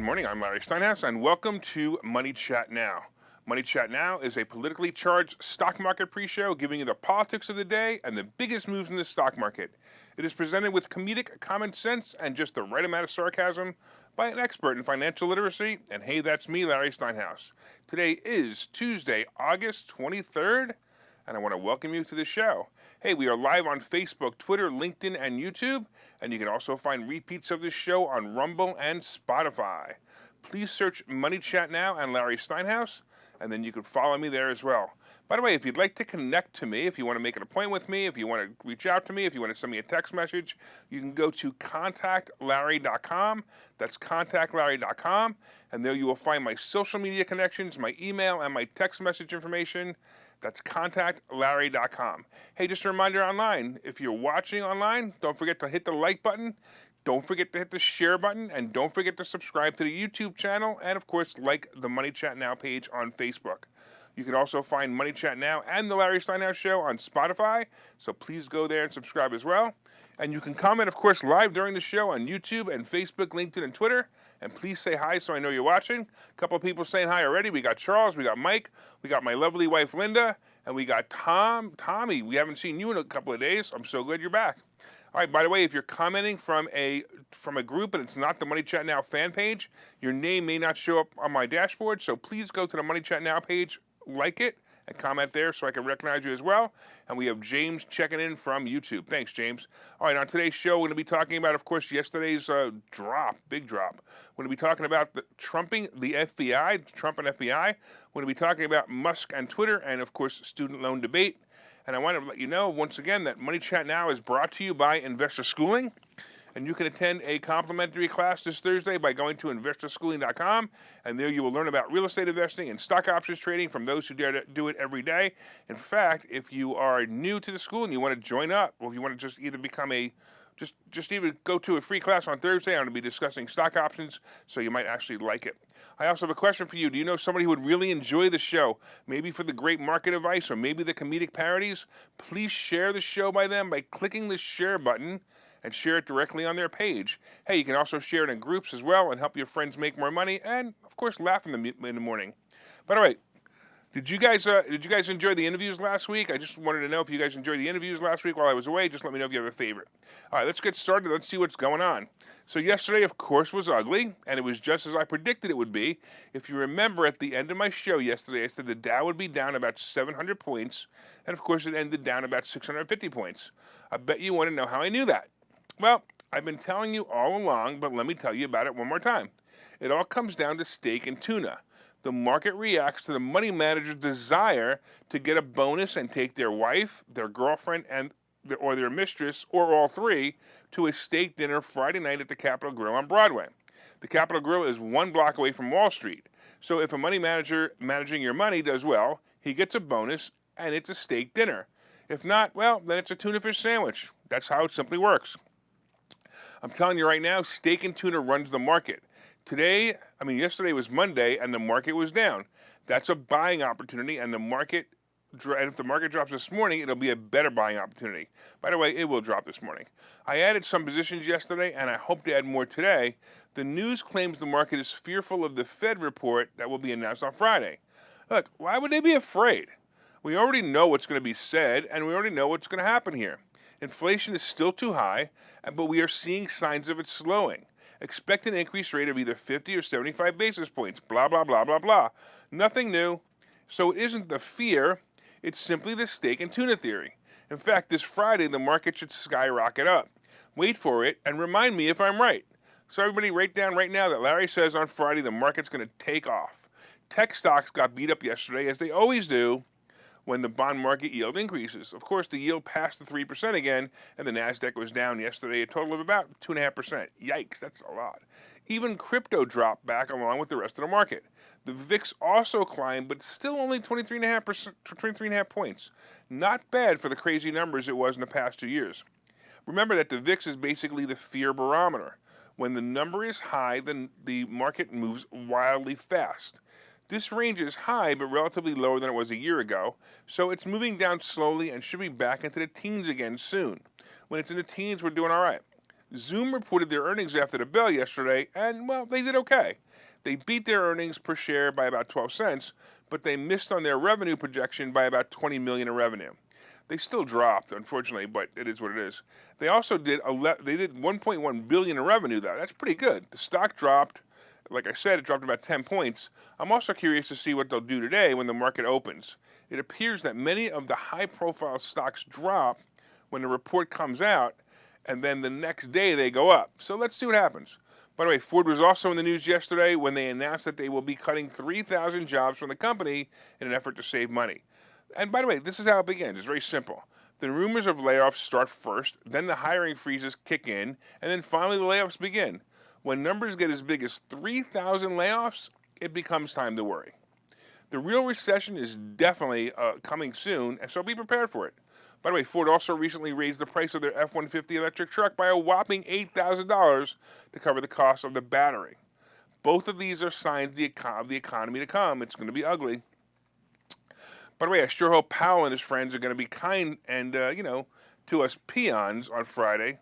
morning, I'm Larry Steinhouse, and welcome to Money Chat Now. Money Chat Now is a politically charged stock market pre-show giving you the politics of the day and the biggest moves in the stock market. It is presented with comedic common sense and just the right amount of sarcasm by an expert in financial literacy, and hey, that's me, Larry Steinhouse. Today is Tuesday, August 23rd, and I want to welcome you to the show. Hey, we are live on Facebook, Twitter, LinkedIn, and YouTube, and you can also find repeats of this show on Rumble and Spotify. Please search Money Chat Now and Larry Steinhouse, and then you can follow me there as well. By the way, if you'd like to connect to me, if you want to make an appointment with me, if you want to reach out to me, if you want to send me a text message, you can go to contactlarry.com. That's contactlarry.com, and there you will find my social media connections, my email, and my text message information. That's contactlarry.com. Hey, just a reminder online, if you're watching online, don't forget to hit the like button, don't forget to hit the share button, and don't forget to subscribe to the YouTube channel, and of course, like the Money Chat Now page on Facebook. You can also find Money Chat Now and the Larry Steinhouse Show on Spotify, so please go there and subscribe as well. And you can comment, of course, live during the show on YouTube and Facebook, LinkedIn, and Twitter. And please say hi so I know you're watching. A couple of people saying hi already. We got Charles, we got Mike, we got my lovely wife, Linda, and we got Tommy. We haven't seen you in a couple of days. I'm so glad you're back. All right, by the way, if you're commenting from a group and it's not the Money Chat Now fan page, your name may not show up on my dashboard, so please go to the Money Chat Now page, like it, and comment there so I can recognize you as well. And we have James checking in from YouTube. Thanks, James. All right, on today's show, we're going to be talking about, of course, yesterday's big drop. We're going to be talking about trumping the FBI, Trump and FBI. We're going to be talking about Musk and Twitter and, of course, student loan debate. And I want to let you know, once again, that Money Chat Now is brought to you by Investor Schooling. And you can attend a complimentary class this Thursday by going to investorschooling.com, and there you will learn about real estate investing and stock options trading from those who dare to do it every day. In fact, if you are new to the school and you want to join up, or if you want to just either become just even go to a free class on Thursday, I'm going to be discussing stock options, so you might actually like it. I also have a question for you. Do you know somebody who would really enjoy the show, maybe for the great market advice or maybe the comedic parodies? Please share the show by them by clicking the share button and share it directly on their page. Hey, you can also share it in groups as well and help your friends make more money and, of course, laugh in the morning. By the way, did you guys enjoy the interviews last week? I just wanted to know if you guys enjoyed the interviews last week while I was away. Just let me know if you have a favorite. All right, let's get started. Let's see what's going on. So yesterday, of course, was ugly, and it was just as I predicted it would be. If you remember, at the end of my show yesterday, I said the Dow would be down about 700 points, and of course, it ended down about 650 points. I bet you want to know how I knew that. Well, I've been telling you all along, but let me tell you about it one more time. It all comes down to steak and tuna. The market reacts to the money manager's desire to get a bonus and take their wife, their girlfriend, or their mistress, or all three, to a steak dinner Friday night at the Capitol Grill on Broadway. The Capitol Grill is 1 block away from Wall Street. So if a money manager managing your money does well, he gets a bonus, and it's a steak dinner. If not, well, then it's a tuna fish sandwich. That's how it simply works. I'm telling you right now, steak and tuna runs the market. Yesterday was Monday, and the market was down. That's a buying opportunity, and if the market drops this morning, it'll be a better buying opportunity. By the way, it will drop this morning. I added some positions yesterday, and I hope to add more today. The news claims the market is fearful of the Fed report that will be announced on Friday. Look, why would they be afraid? We already know what's going to be said, and we already know what's going to happen here. Inflation is still too high, but we are seeing signs of it slowing. Expect an increase rate of either 50 or 75 basis points, blah, blah, blah, blah, blah. Nothing new. So it isn't the fear, it's simply the steak and tuna theory. In fact, this Friday, the market should skyrocket up. Wait for it and remind me if I'm right. So everybody write down right now that Larry says on Friday the market's going to take off. Tech stocks got beat up yesterday, as they always do, when the bond market yield increases. Of course, the yield passed the 3% again, and the NASDAQ was down yesterday a total of about 2.5%. Yikes, that's a lot. Even crypto dropped back along with the rest of the market. The VIX also climbed, but still only 23.5 points. Not bad for the crazy numbers it was in the past 2 years. Remember that the VIX is basically the fear barometer. When the number is high, then the market moves wildly fast. This range is high, but relatively lower than it was a year ago, so it's moving down slowly and should be back into the teens again soon. When it's in the teens, we're doing all right. Zoom reported their earnings after the bell yesterday, and, well, they did okay. They beat their earnings per share by about 12 cents, but they missed on their revenue projection by about 20 million in revenue. They still dropped, unfortunately, but it is what it is. They also did 1.1 billion in revenue, though. That's pretty good. The stock dropped. Like I said, it dropped about 10 points. I'm also curious to see what they'll do today when the market opens. It appears that many of the high-profile stocks drop when the report comes out, and then the next day they go up. So let's see what happens. By the way, Ford was also in the news yesterday when they announced that they will be cutting 3,000 jobs from the company in an effort to save money. And by the way, this is how it begins. It's very simple. The rumors of layoffs start first, then the hiring freezes kick in, and then finally the layoffs begin. When numbers get as big as 3,000 layoffs, it becomes time to worry. The real recession is definitely coming soon, and so be prepared for it. By the way, Ford also recently raised the price of their F-150 electric truck by a whopping $8,000 to cover the cost of the battery. Both of these are signs of the economy to come. It's going to be ugly. By the way, I sure hope Powell and his friends are going to be kind and, to us peons on Friday.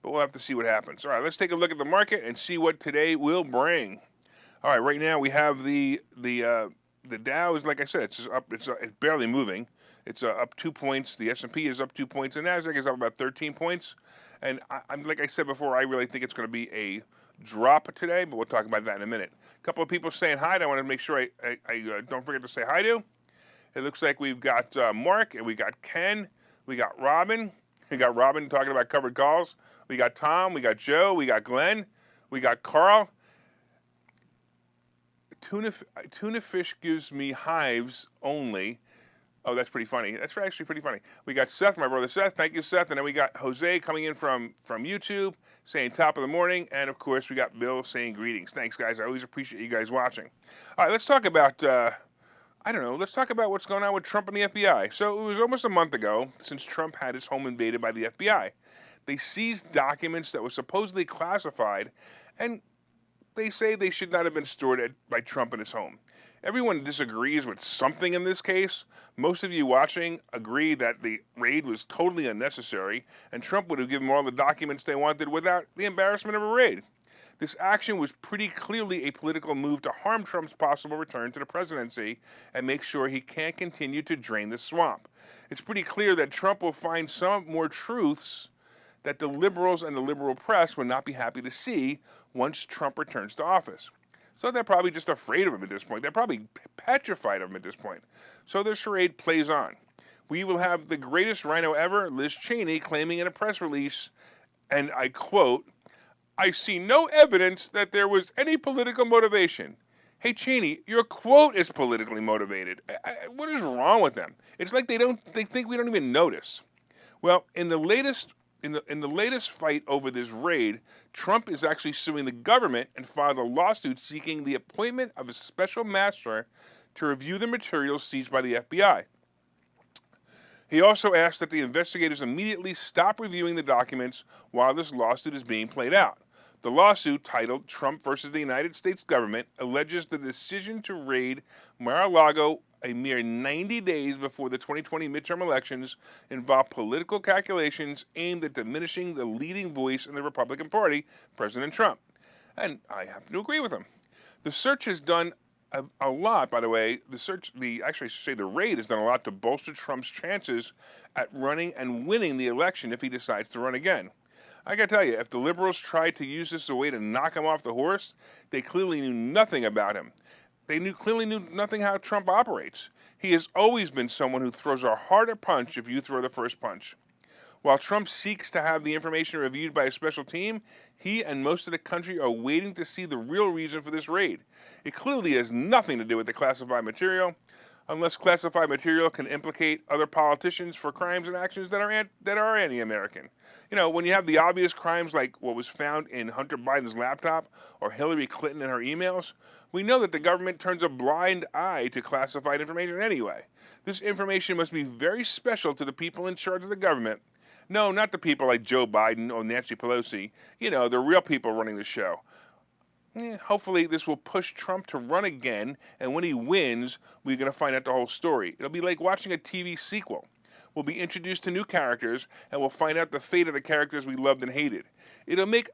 But we'll have to see what happens. All right, let's take a look at the market and see what today will bring. All right, right now we have the Dow is, like I said, it's up. It's barely moving. It's up 2 points. The S&P is up 2 points. The Nasdaq is up about 13 points. And I'm like I said before, I really think it's going to be a drop today. But we'll talk about that in a minute. A couple of people saying hi. I want to make sure I don't forget to say hi to. It looks like we've got Mark and we got Ken. We got Robin. We got Robin talking about covered calls. We got Tom. We got Joe. We got Glenn. We got Carl. Tuna fish gives me hives only. Oh, that's pretty funny. That's actually pretty funny. We got Seth, my brother Seth. Thank you, Seth. And then we got Jose coming in from YouTube saying top of the morning. And, of course, we got Bill saying greetings. Thanks, guys. I always appreciate you guys watching. All right, let's talk about, let's talk about what's going on with Trump and the FBI. So it was almost a month ago since Trump had his home invaded by the FBI. They seized documents that were supposedly classified, and they say they should not have been stored by Trump in his home. Everyone disagrees with something in this case. Most of you watching agree that the raid was totally unnecessary, and Trump would have given them all the documents they wanted without the embarrassment of a raid. This action was pretty clearly a political move to harm Trump's possible return to the presidency and make sure he can't continue to drain the swamp. It's pretty clear that Trump will find some more truths that the liberals and the liberal press would not be happy to see once Trump returns to office. So they're probably just afraid of him at this point. They're probably petrified of him at this point. So the charade plays on. We will have the greatest rhino ever, Liz Cheney, claiming in a press release, and I quote, "I see no evidence that there was any political motivation." Hey, Cheney, your quote is politically motivated. What is wrong with them? It's like they think we don't even notice. Well, in the latest fight over this raid, Trump is actually suing the government and filed a lawsuit seeking the appointment of a special master to review the materials seized by the FBI. He also asked that the investigators immediately stop reviewing the documents while this lawsuit is being played out. The lawsuit, titled Trump versus the United States Government, alleges the decision to raid Mar-a-Lago a mere 90 days before the 2020 midterm elections involved political calculations aimed at diminishing the leading voice in the Republican Party, President Trump. And I happen to agree with him. The search has done a lot, by the way. The raid has done a lot to bolster Trump's chances at running and winning the election if he decides to run again. I gotta tell you, if the liberals tried to use this as a way to knock him off the horse, they clearly knew nothing about him. They clearly knew nothing how Trump operates. He has always been someone who throws a harder punch if you throw the first punch. While Trump seeks to have the information reviewed by a special team, he and most of the country are waiting to see the real reason for this raid. It clearly has nothing to do with the classified material, unless classified material can implicate other politicians for crimes and actions that are anti-American. You know, when you have the obvious crimes like what was found in Hunter Biden's laptop or Hillary Clinton in her emails, we know that the government turns a blind eye to classified information anyway. This information must be very special to the people in charge of the government. No, not the people like Joe Biden or Nancy Pelosi. You know, the real people running the show. Hopefully this will push Trump to run again, and when he wins, we're going to find out the whole story. It'll be like watching a TV sequel. We'll be introduced to new characters, and we'll find out the fate of the characters we loved and hated. It'll make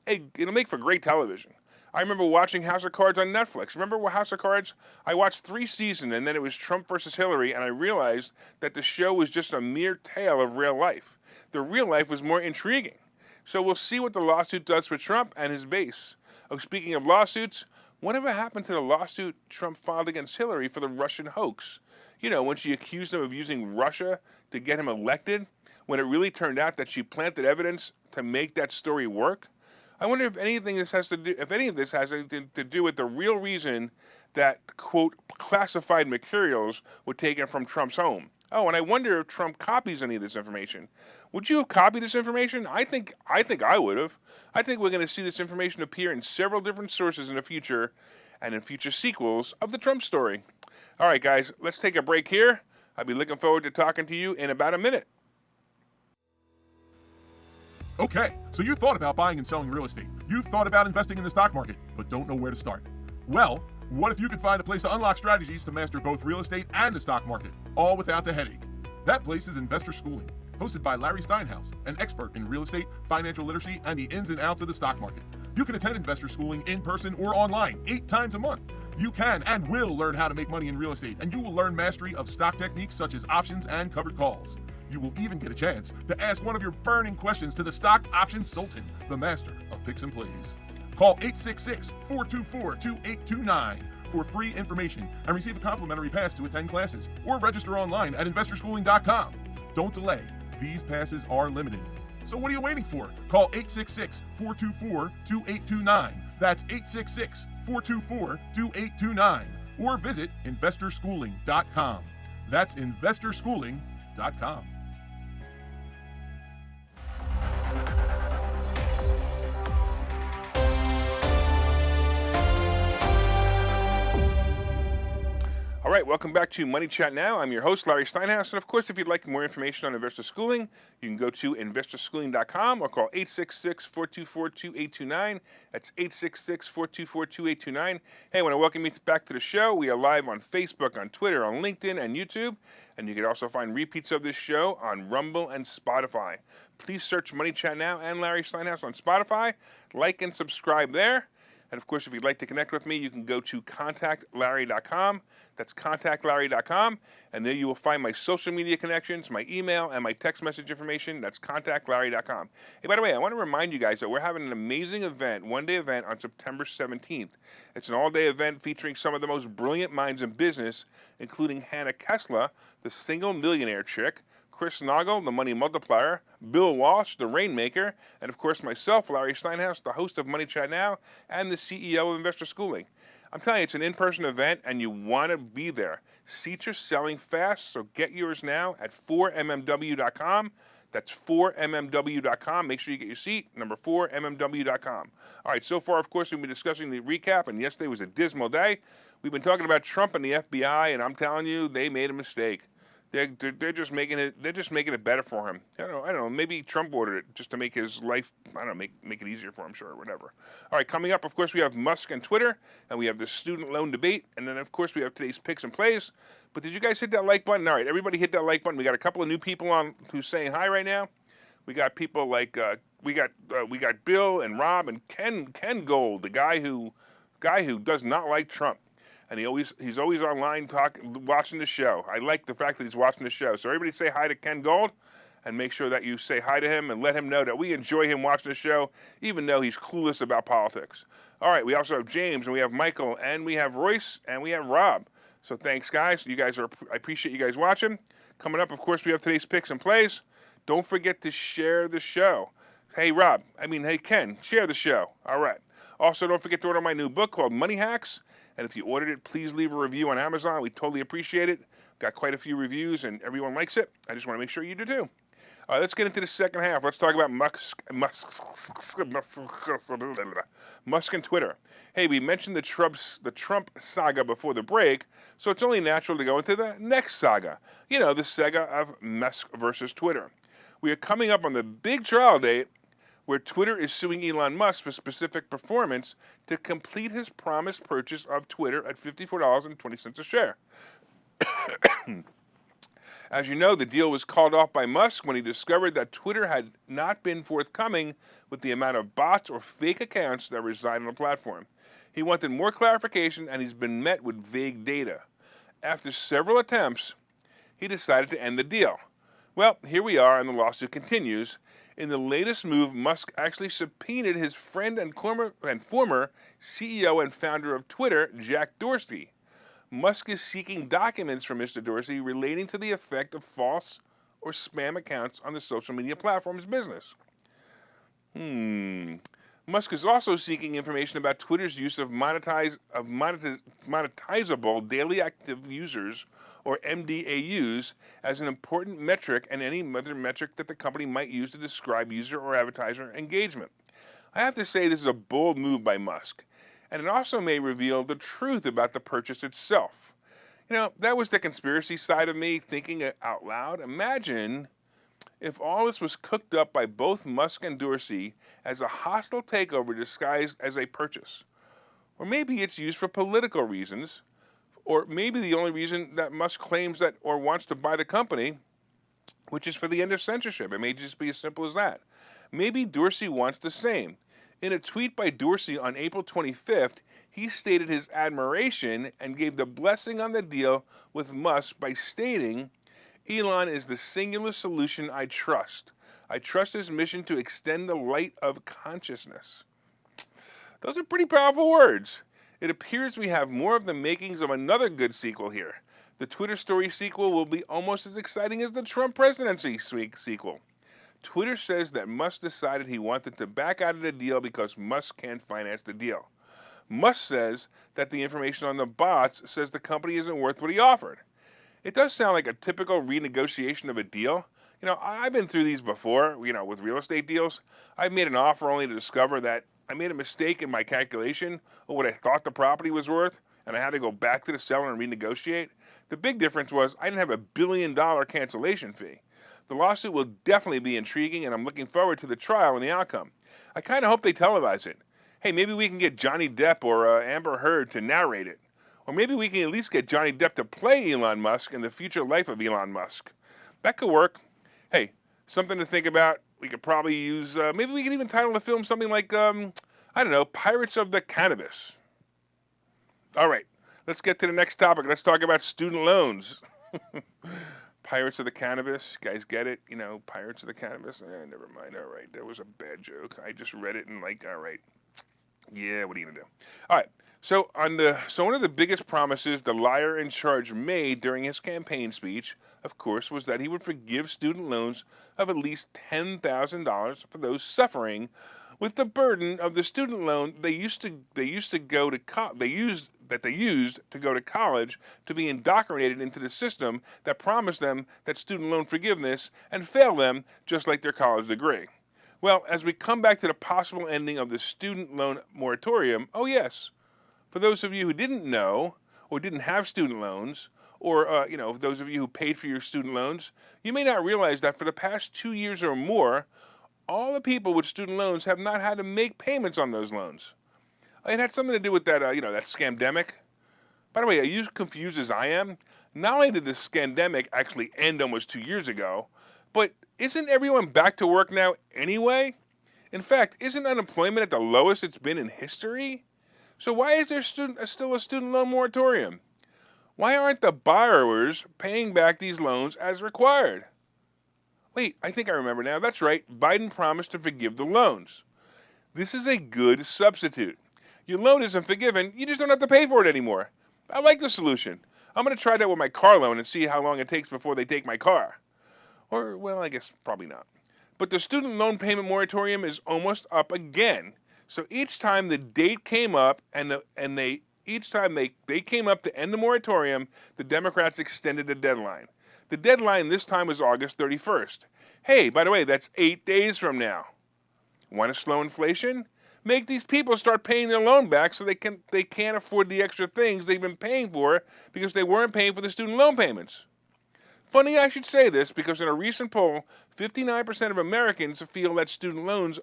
for great television. I remember watching House of Cards on Netflix. Remember House of Cards? I watched 3 seasons, and then it was Trump versus Hillary, and I realized that the show was just a mere tale of real life. The real life was more intriguing. So we'll see what the lawsuit does for Trump and his base. Oh, speaking of lawsuits, whatever happened to the lawsuit Trump filed against Hillary for the Russian hoax? You know, when she accused him of using Russia to get him elected, when it really turned out that she planted evidence to make that story work? I wonder if any of this has anything to do with the real reason that, quote, classified materials were taken from Trump's home. Oh, and I wonder if Trump copies any of this information. Would you have copied this information? I think I would have. I think we're going to see this information appear in several different sources in the future and in future sequels of the Trump story. All right, guys, let's take a break here. I'll be looking forward to talking to you in about a minute. Okay, so you thought about buying and selling real estate. You've thought about investing in the stock market, but don't know where to start. Well, what if you could find a place to unlock strategies to master both real estate and the stock market, all without the headache? That place is Investor Schooling, hosted by Larry Steinhouse, an expert in real estate, financial literacy, and the ins and outs of the stock market. You can attend Investor Schooling in person or online 8 times a month. You can and will learn how to make money in real estate, and you will learn mastery of stock techniques such as options and covered calls. You will even get a chance to ask one of your burning questions to the stock options sultan, the master of picks and plays. Call 866-424-2829 for free information and receive a complimentary pass to attend classes, or register online at investorschooling.com. Don't delay. These passes are limited. So what are you waiting for? Call 866-424-2829. That's 866-424-2829. Or visit investorschooling.com. That's investorschooling.com. All right, welcome back to Money Chat Now. I'm your host, Larry Steinhouse. And of course, if you'd like more information on Investor Schooling, you can go to investorschooling.com or call 866-424-2829. That's 866-424-2829. Hey, I want to welcome you back to the show. We are live on Facebook, on Twitter, on LinkedIn, and YouTube. And you can also find repeats of this show on Rumble and Spotify. Please search Money Chat Now and Larry Steinhouse on Spotify. Like and subscribe there. And of course, if you'd like to connect with me, you can go to contactlarry.com. That's contactlarry.com. And there you will find my social media connections, my email, and my text message information. That's contactlarry.com. Hey, by the way, I want to remind you guys that we're having an amazing event, one-day event on September 17th. It's an all-day event featuring some of the most brilliant minds in business, including Hannah Kessler, the single millionaire chick, Chris Noggle, the money multiplier, Bill Walsh, the rainmaker, and of course myself, Larry Steinhouse, the host of Money Chat Now and the CEO of Investor Schooling. I'm telling you, it's an in-person event and you want to be there. Seats are selling fast, so get yours now at 4mmw.com. That's 4mmw.com. Make sure you get your seat, number 4mmw.com. All right, so far, of course, we've been discussing the recap, and yesterday was a dismal day. We've been talking about Trump and the FBI, and I'm telling you, they made a mistake. They're just making it better for him. I don't know. Maybe Trump ordered it just to make his life, make it easier for him, sure, or whatever. All right, coming up, of course, we have Musk and Twitter, and we have the student loan debate, and then, of course, we have today's picks and plays. But did you guys hit that like button? All right, everybody hit that like button. We got a couple of new people on who's saying hi right now. We got people like we got Bill and Rob and Ken Gold, the guy who does not like Trump. And he's always online watching the show. I like the fact that he's watching the show. So everybody say hi to Ken Gold, and make sure that you say hi to him and let him know that we enjoy him watching the show, even though he's clueless about politics. All right, we also have James, and we have Michael, and we have Royce, and we have Rob. So thanks, guys. I appreciate you guys watching. Coming up, of course, we have today's picks and plays. Don't forget to share the show. Hey, Ken, share the show. All right. Also, don't forget to order my new book called Money Hacks. And if you ordered it, please leave a review on Amazon. We totally appreciate it. Got quite a few reviews, and everyone likes it. I just want to make sure you do too. Let's get into the second half. Let's talk about Musk and Twitter. Hey, we mentioned the Trump saga before the break, so it's only natural to go into the next saga. You know, the saga of Musk versus Twitter. We are coming up on the big trial date where Twitter is suing Elon Musk for specific performance to complete his promised purchase of Twitter at $54.20 a share. As you know, the deal was called off by Musk when he discovered that Twitter had not been forthcoming with the amount of bots or fake accounts that reside on the platform. He wanted more clarification, and he's been met with vague data. After several attempts, he decided to end the deal. Well, here we are, and the lawsuit continues. In the latest move, Musk actually subpoenaed his friend and former CEO and founder of Twitter, Jack Dorsey. Musk is seeking documents from Mr. Dorsey relating to the effect of false or spam accounts on the social media platform's business. Musk is also seeking information about Twitter's use of monetizable daily active users, or MDAUs, as an important metric and any other metric that the company might use to describe user or advertiser engagement. I have to say this is a bold move by Musk, and it also may reveal the truth about the purchase itself. You know, that was the conspiracy side of me thinking it out loud. Imagine if all this was cooked up by both Musk and Dorsey as a hostile takeover disguised as a purchase. Or maybe it's used for political reasons, or maybe the only reason that Musk claims that or wants to buy the company, which is for the end of censorship. It may just be as simple as that. Maybe Dorsey wants the same. In a tweet by Dorsey on April 25th, he stated his admiration and gave the blessing on the deal with Musk by stating, "Elon is the singular solution I trust. I trust his mission to extend the light of consciousness." Those are pretty powerful words. It appears we have more of the makings of another good sequel here. The Twitter story sequel will be almost as exciting as the Trump presidency sequel. Twitter says that Musk decided he wanted to back out of the deal because Musk can't finance the deal. Musk says that the information on the bots says the company isn't worth what he offered. It does sound like a typical renegotiation of a deal. You know, I've been through these before, with real estate deals. I've made an offer only to discover that I made a mistake in my calculation of what I thought the property was worth, and I had to go back to the seller and renegotiate. The big difference was I didn't have a $1 billion cancellation fee. The lawsuit will definitely be intriguing, and I'm looking forward to the trial and the outcome. I kind of hope they televise it. Hey, maybe we can get Johnny Depp or Amber Heard to narrate it. Or maybe we can at least get Johnny Depp to play Elon Musk in the future life of Elon Musk. That could work. Hey, something to think about. We could probably use, maybe we could even title the film something like, Pirates of the Cannabis. All right, let's get to the next topic. Let's talk about student loans. Pirates of the Cannabis. Guys get it? Pirates of the Cannabis. Never mind. All right, that was a bad joke. I just read it and all right. Yeah, what are you going to do? All right, so one of the biggest promises the liar in charge made during his campaign speech, of course, was that he would forgive student loans of at least $10,000 for those suffering with the burden of the student loan they used to go to college to be indoctrinated into the system that promised them that student loan forgiveness and failed them just like their college degree. Well, as we come back to the possible ending of the student loan moratorium, oh yes, for those of you who didn't know or didn't have student loans, or those of you who paid for your student loans, you may not realize that for the past 2 years or more, all the people with student loans have not had to make payments on those loans. It had something to do with that, that scamdemic. By the way, are you confused as I am? Not only did the scamdemic actually end almost 2 years ago, but isn't everyone back to work now anyway? In fact, isn't unemployment at the lowest it's been in history? So why is there still a student loan moratorium? Why aren't the borrowers paying back these loans as required? Wait, I think I remember now. That's right. Biden promised to forgive the loans. This is a good substitute. Your loan isn't forgiven. You just don't have to pay for it anymore. I like the solution. I'm going to try that with my car loan and see how long it takes before they take my car. Or, well, I guess probably not. But the student loan payment moratorium is almost up again. So each time the date came up each time they came up to end the moratorium, the Democrats extended the deadline. The deadline this time was August 31st. Hey, by the way, that's 8 days from now. Want to slow inflation? Make these people start paying their loan back so they can't afford the extra things they've been paying for because they weren't paying for the student loan payments. Funny I should say this because in a recent poll, 59% of Americans feel that student loans,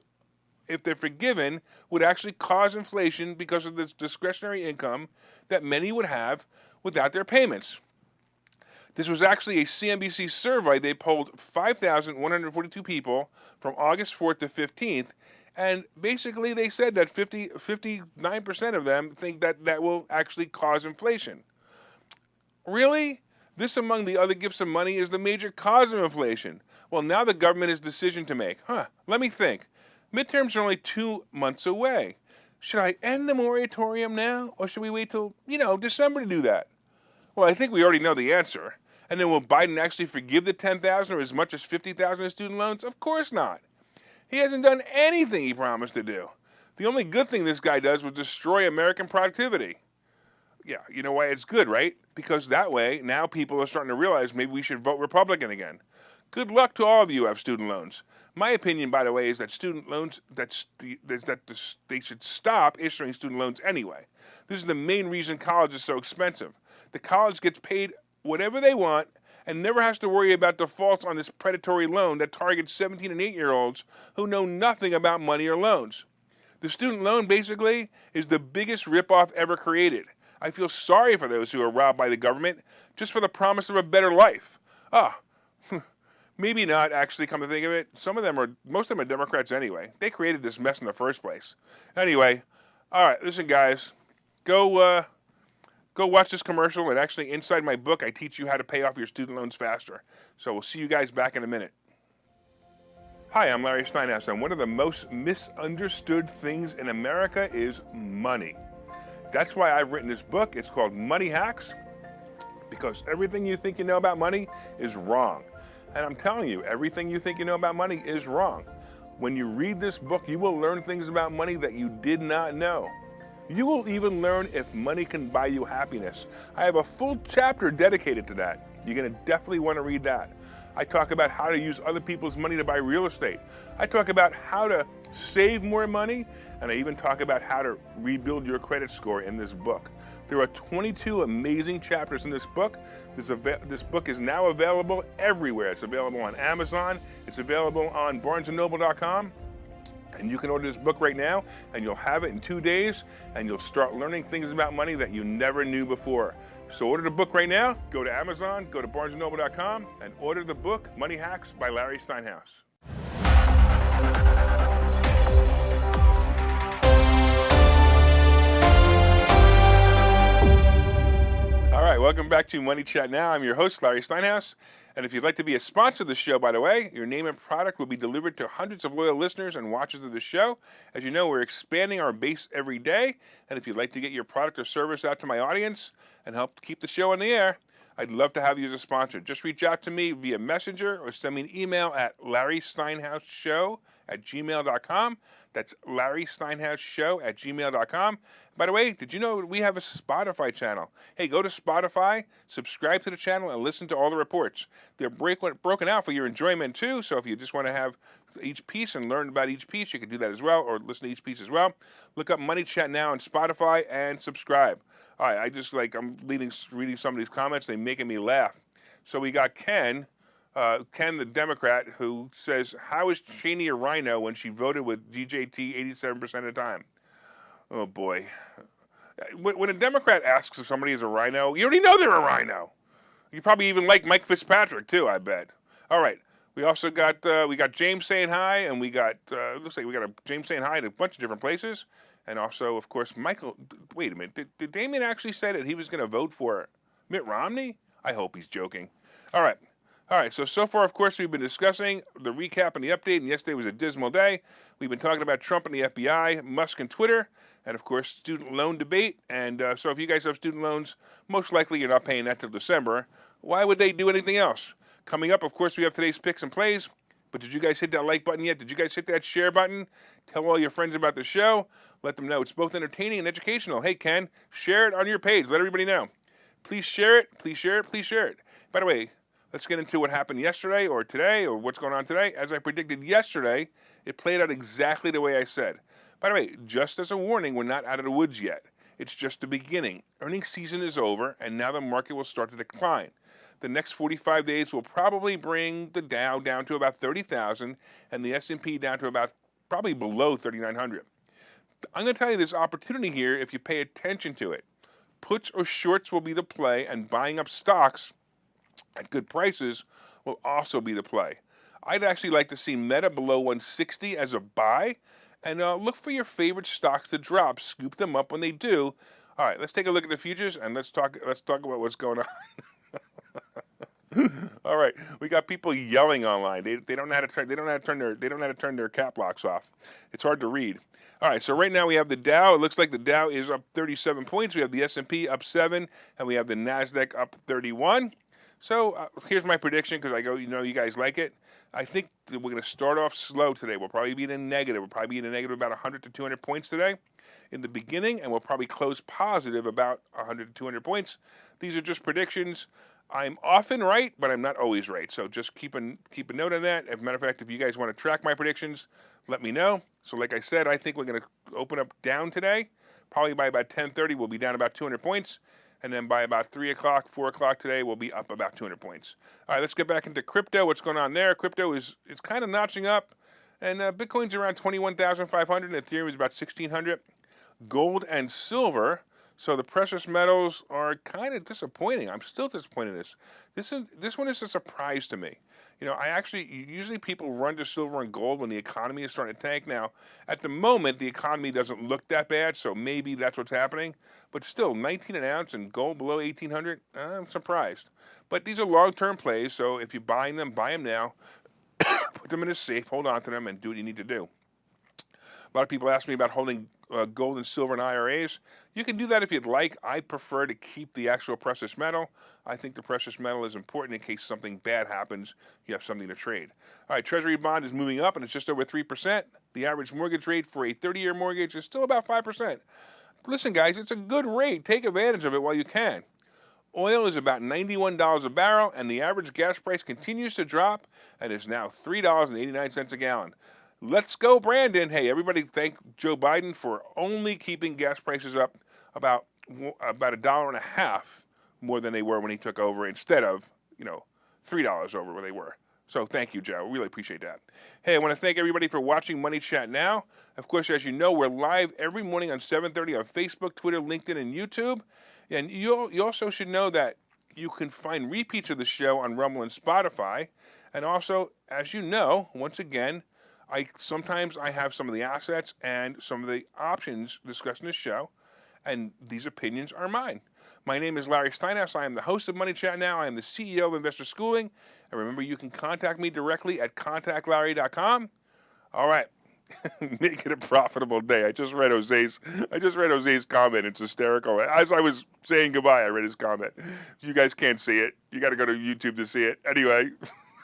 if they're forgiven, would actually cause inflation because of this discretionary income that many would have without their payments. This was actually a CNBC survey. They polled 5,142 people from August 4th to 15th, and basically they said that 59% of them think that that will actually cause inflation. Really? This, among the other gifts of money, is the major cause of inflation. Well, now the government has a decision to make. Let me think. Midterms are only 2 months away. Should I end the moratorium now, or should we wait till, December to do that? Well, I think we already know the answer. And then will Biden actually forgive the 10,000 or as much as 50,000 in student loans? Of course not. He hasn't done anything he promised to do. The only good thing this guy does was destroy American productivity. Yeah, you know why it's good, right? Because that way, now people are starting to realize maybe we should vote Republican again. Good luck to all of you who have student loans. My opinion, by the way, is that student loans, they should stop issuing student loans anyway. This is the main reason college is so expensive. The college gets paid whatever they want and never has to worry about defaults on this predatory loan that targets 17 and 8-year-olds who know nothing about money or loans. The student loan, basically, is the biggest ripoff ever created. I feel sorry for those who are robbed by the government just for the promise of a better life. Maybe not, actually, come to think of it. Most of them are Democrats anyway. They created this mess in the first place. Anyway, all right, listen, guys. Go watch this commercial, and actually, inside my book, I teach you how to pay off your student loans faster. So we'll see you guys back in a minute. Hi, I'm Larry Steinhouse, and one of the most misunderstood things in America is money. That's why I've written this book. It's called Money Hacks, because everything you think you know about money is wrong. And I'm telling you, everything you think you know about money is wrong. When you read this book, you will learn things about money that you did not know. You will even learn if money can buy you happiness. I have a full chapter dedicated to that. You're going to definitely want to read that. I talk about how to use other people's money to buy real estate. I talk about how to save more money, and I even talk about how to rebuild your credit score in this book. There are 22 amazing chapters in this book. This book is now available everywhere. It's available on Amazon. It's available on BarnesandNoble.com. And you can order this book right now, and you'll have it in 2 days, and you'll start learning things about money that you never knew before. So order the book right now. Go to Amazon, go to BarnesandNoble.com, and order the book, Money Hacks by Larry Steinhouse. All right, welcome back to Money Chat Now. I'm your host, Larry Steinhouse. And if you'd like to be a sponsor of the show, by the way, your name and product will be delivered to hundreds of loyal listeners and watchers of the show. As you know, we're expanding our base every day. And if you'd like to get your product or service out to my audience and help keep the show on the air, I'd love to have you as a sponsor. Just reach out to me via Messenger or send me an email at larrysteinhouseshow@gmail.com. That's larrysteinhouseshow@gmail.com. By the way, did you know we have a Spotify channel? Hey, go to Spotify, subscribe to the channel, and listen to all the reports. They're broken out for your enjoyment, too, so if you just want to have each piece and learn about each piece, you can do that as well, or listen to each piece as well. Look up Money Chat Now on Spotify and subscribe. All right, I'm reading some of these comments. They're making me laugh. So we got Ken, the Democrat, who says, how is Cheney a rhino when she voted with DJT 87% of the time? Oh, boy. When a Democrat asks if somebody is a rhino, you already know they're a rhino. You probably even like Mike Fitzpatrick, too, I bet. All right. We also got James saying hi, and looks like we got James saying hi at a bunch of different places. And also, of course, Michael, wait a minute. Did Damien actually say that he was going to vote for Mitt Romney? I hope he's joking. All right, so far, of course, we've been discussing the recap and the update, and yesterday was a dismal day. We've been talking about Trump and the FBI, Musk and Twitter, and, of course, student loan debate. And so if you guys have student loans, most likely you're not paying that till December. Why would they do anything else? Coming up, of course, we have today's picks and plays. But did you guys hit that like button yet? Did you guys hit that share button? Tell all your friends about the show. Let them know it's both entertaining and educational. Hey, Ken, share it on your page. Let everybody know. Please share it. Please share it. Please share it. By the way, let's get into what happened yesterday or today or what's going on today. As I predicted yesterday, it played out exactly the way I said. By the way, just as a warning, we're not out of the woods yet. It's just the beginning. Earnings season is over, and now the market will start to decline. The next 45 days will probably bring the Dow down to about 30,000 and the S&P down to about probably below 3,900. I'm going to tell you there's opportunity here if you pay attention to it. Puts or shorts will be the play, and buying up stocks at good prices will also be the play. I'd actually like to see Meta below 160 as a buy, and look for your favorite stocks to drop. Scoop them up when they do. All right, let's take a look at the futures and let's talk about what's going on. All right, we got people yelling online. They don't know how to turn their cap locks off. It's hard to read. All right, so right now we have the Dow. It looks like the Dow is up 37 points. We have the S&P up 7, and we have the Nasdaq up 31. So here's my prediction, because you guys like it. I think that we're going to start off slow today. We'll probably be in the negative. We'll probably be in the negative about 100 to 200 points today in the beginning, and we'll probably close positive about 100 to 200 points. These are just predictions. I'm often right, but I'm not always right. So just keep a note on that. As a matter of fact, if you guys want to track my predictions, let me know. So like I said, I think we're going to open up down today. Probably by about 10:30, we'll be down about 200 points. And then by about 3 o'clock, 4 o'clock today, we'll be up about 200 points. All right, let's get back into crypto. What's going on there? Crypto is kind of notching up. And Bitcoin's around 21,500. And Ethereum is about 1,600. Gold and silver. So the precious metals are kind of disappointing. I'm still disappointed in this. This one is a surprise to me. Usually people run to silver and gold when the economy is starting to tank. Now, at the moment, the economy doesn't look that bad, so maybe that's what's happening. But still, 19 an ounce and gold below 1,800, I'm surprised. But these are long-term plays, so if you're buying them, buy them now. Put them in a safe, hold on to them, and do what you need to do. A lot of people ask me about holding gold and silver in IRAs. You can do that if you'd like. I prefer to keep the actual precious metal. I think the precious metal is important in case something bad happens. You have something to trade. All right, Treasury bond is moving up, and it's just over 3%. The average mortgage rate for a 30-year mortgage is still about 5%. Listen, guys, it's a good rate. Take advantage of it while you can. Oil is about $91 a barrel, and the average gas price continues to drop and is now $3.89 a gallon. Let's go, Brandon. Hey, everybody thank Joe Biden for only keeping gas prices up about $1.50 more than they were when he took over, instead of, $3 over where they were. So thank you, Joe. Really appreciate that. Hey, I want to thank everybody for watching Money Chat Now. Of course, as you know, we're live every morning on 7:30 on Facebook, Twitter, LinkedIn, and YouTube. And you also should know that you can find repeats of the show on Rumble and Spotify. And also, as you know, once again, sometimes I have some of the assets and some of the options discussed in this show, and these opinions are mine. My name is Larry Steinhouse. I am the host of Money Chat Now. I am the CEO of Investor Schooling. And remember, you can contact me directly at contactlarry.com. All right. Make it a profitable day. I just read Jose's comment. It's hysterical. As I was saying goodbye, I read his comment. You guys can't see it. You got to go to YouTube to see it. Anyway,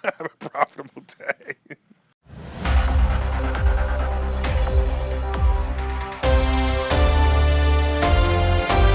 have a profitable day.